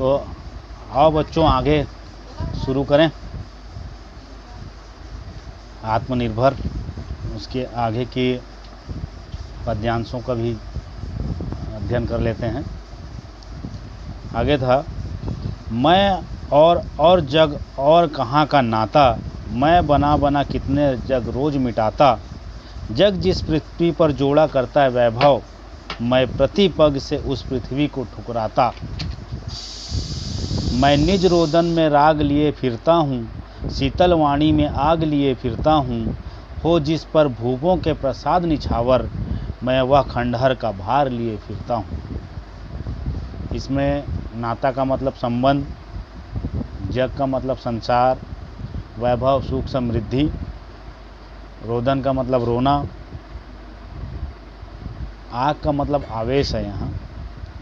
तो आओ बच्चों आगे शुरू करें। आत्मनिर्भर उसके आगे के पद्यांशों का भी अध्ययन कर लेते हैं। आगे था, मैं और जग और कहाँ का नाता, मैं बना बना कितने जग रोज मिटाता। जग जिस पृथ्वी पर जोड़ा करता है वैभव, मैं प्रति पग से उस पृथ्वी को ठुकराता। मैं निज रोदन में राग लिए फिरता हूँ, शीतल वाणी में आग लिए फिरता हूँ। हो जिस पर भूपों के प्रसाद निछावर, मैं वह खंडहर का भार लिए फिरता हूँ। इसमें नाता का मतलब संबंध, जग का मतलब संसार, वैभव सुख समृद्धि, रोदन का मतलब रोना, आग का मतलब आवेश है यहाँ,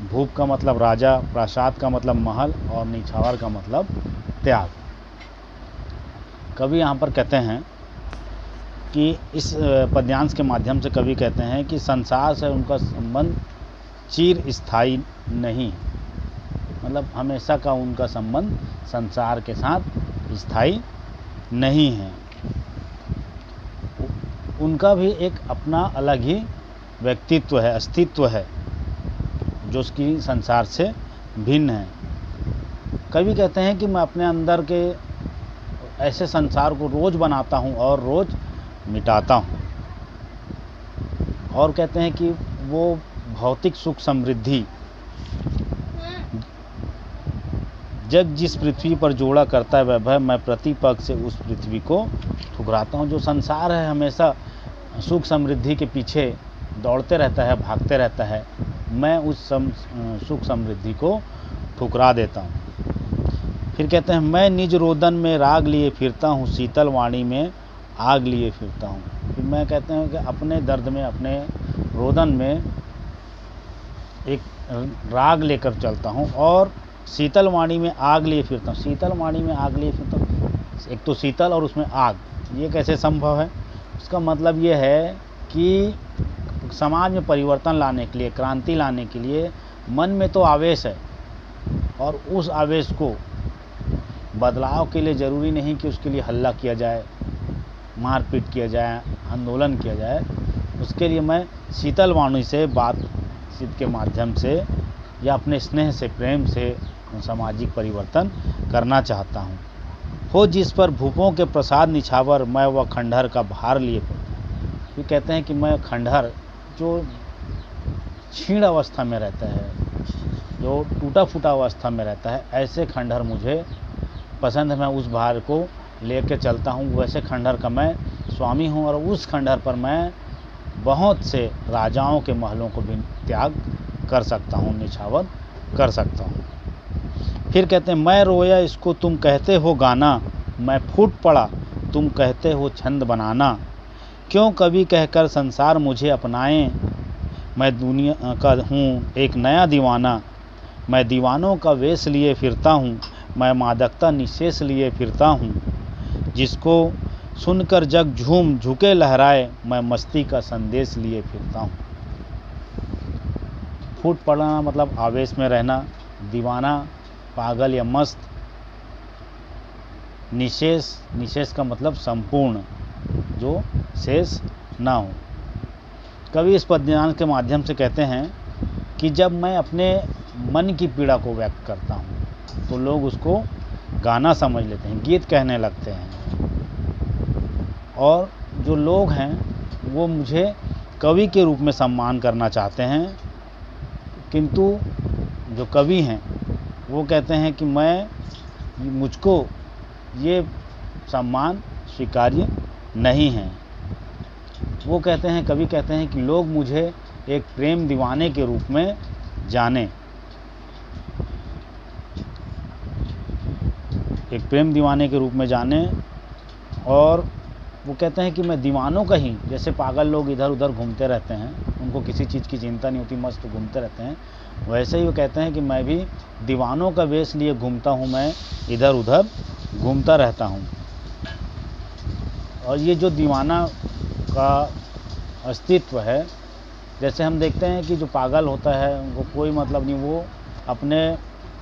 भूप का मतलब राजा, प्रासाद का मतलब महल और निछावर का मतलब त्याग। कवि यहाँ पर कहते हैं कि इस पद्यांश के माध्यम से कवि कहते हैं कि संसार से उनका संबंध चिर स्थायी नहीं, मतलब हमेशा का उनका संबंध संसार के साथ स्थायी नहीं है। उनका भी एक अपना अलग ही व्यक्तित्व है, अस्तित्व है, जो उसकी संसार से भिन्न है। कवि कहते हैं कि मैं अपने अंदर के ऐसे संसार को रोज बनाता हूँ और रोज मिटाता हूँ। और कहते हैं कि वो भौतिक सुख समृद्धि जग जिस पृथ्वी पर जोड़ा करता है वैभव, मैं प्रति पग से उस पृथ्वी को ठुकराता हूँ। जो संसार है हमेशा सुख समृद्धि के पीछे दौड़ते रहता है, भागते रहता है, मैं उस सुख समृद्धि को ठुकरा देता हूँ। फिर कहते हैं, मैं निज रोदन में राग लिए फिरता हूँ, शीतल वाणी में आग लिए फिरता हूँ। फिर मैं कहते हैं कि अपने दर्द में, अपने रोदन में एक राग लेकर चलता हूँ और शीतल वाणी में आग लिए फिरता हूँ। शीतल वाणी में आग लिए फिरता हूँ, एक तो शीतल और उसमें आग, ये कैसे संभव है? उसका मतलब ये है कि समाज में परिवर्तन लाने के लिए, क्रांति लाने के लिए मन में तो आवेश है, और उस आवेश को बदलाव के लिए ज़रूरी नहीं कि उसके लिए हल्ला किया जाए, मारपीट किया जाए, आंदोलन किया जाए। उसके लिए मैं शीतल वाणी से, बातचीत के माध्यम से या अपने स्नेह से, प्रेम से सामाजिक परिवर्तन करना चाहता हूँ। हो जिस पर भूपों के प्रसाद निछावर, मैं वह खंडहर का भार लिए फिरता। ये कहते हैं कि मैं खंडहर, जो क्षीण अवस्था में रहता है, जो टूटा फूटा अवस्था में रहता है, ऐसे खंडहर मुझे पसंद है। मैं उस भार को लेके चलता हूँ, वैसे खंडहर का मैं स्वामी हूँ, और उस खंडहर पर मैं बहुत से राजाओं के महलों को भी त्याग कर सकता हूँ, निछावर कर सकता हूँ। फिर कहते हैं, मैं रोया इसको तुम कहते हो गाना, मैं फूट पड़ा तुम कहते हो छंद बनाना। क्यों कवि कहकर संसार मुझे अपनाए, मैं दुनिया का हूँ एक नया दीवाना। मैं दीवानों का वेश लिए फिरता हूँ, मैं मादकता निशेष लिए फिरता हूँ। जिसको सुनकर जग झूम झुके लहराए, मैं मस्ती का संदेश लिए फिरता हूँ। फूट पड़ना मतलब आवेश में रहना, दीवाना पागल या मस्त, निशेष का मतलब संपूर्ण, जो शेष ना हो। कवि इस पद्यांश के माध्यम से कहते हैं कि जब मैं अपने मन की पीड़ा को व्यक्त करता हूँ तो लोग उसको गाना समझ लेते हैं, गीत कहने लगते हैं, और जो लोग हैं वो मुझे कवि के रूप में सम्मान करना चाहते हैं। किंतु जो कवि हैं वो कहते हैं कि मुझको ये सम्मान स्वीकार्य नहीं है। वो कहते हैं, कवि कहते हैं कि लोग मुझे एक प्रेम दीवाने के रूप में जाने, एक प्रेम दीवाने के रूप में जाने। और वो कहते हैं कि मैं दीवानों का ही, जैसे पागल लोग इधर उधर घूमते रहते हैं, उनको किसी चीज़ की चिंता नहीं होती, मस्त घूमते रहते हैं, वैसे ही वो कहते हैं कि मैं भी दीवानों का वेश लिए घूमता हूँ, मैं इधर उधर घूमता रहता हूँ। और ये जो दीवाना का अस्तित्व है, जैसे हम देखते हैं कि जो पागल होता है उनको कोई मतलब नहीं, वो अपने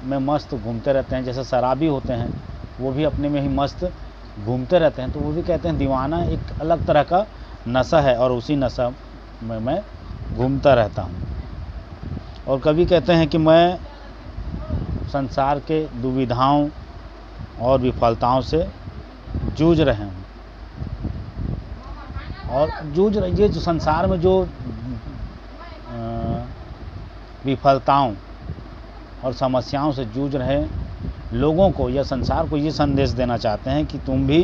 में मस्त घूमते रहते हैं, जैसे शराबी होते हैं वो भी अपने में ही मस्त घूमते रहते हैं, तो वो भी कहते हैं दीवाना एक अलग तरह का नशा है और उसी नशा में मैं घूमता रहता हूँ। और कभी कहते हैं कि मैं संसार के दुविधाओं और विफलताओं से जूझ रहे हूँ, और ये जो संसार में जो विफलताओं और समस्याओं से जूझ रहे लोगों को या संसार को ये संदेश देना चाहते हैं कि तुम भी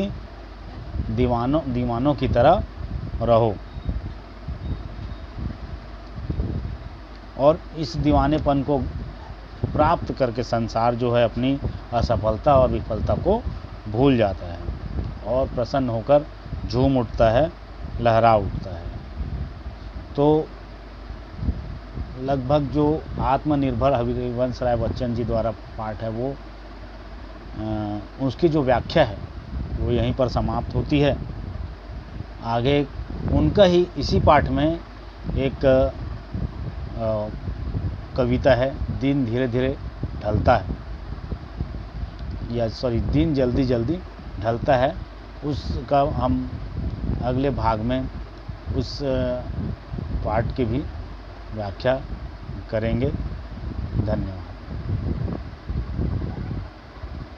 दीवानों की तरह रहो, और इस दीवानेपन को प्राप्त करके संसार जो है अपनी असफलता और विफलता को भूल जाता है और प्रसन्न होकर झूम उठता है, लहरा उठता है। तो लगभग जो आत्मनिर्भर हरिवंश राय बच्चन जी द्वारा पाठ है वो उसकी जो व्याख्या है वो यहीं पर समाप्त होती है। आगे उनका ही इसी पाठ में एक कविता है, दिन धीरे धीरे ढलता है, या सॉरी दिन जल्दी जल्दी ढलता है, उसका हम अगले भाग में उस पाठ की भी व्याख्या करेंगे। धन्यवाद।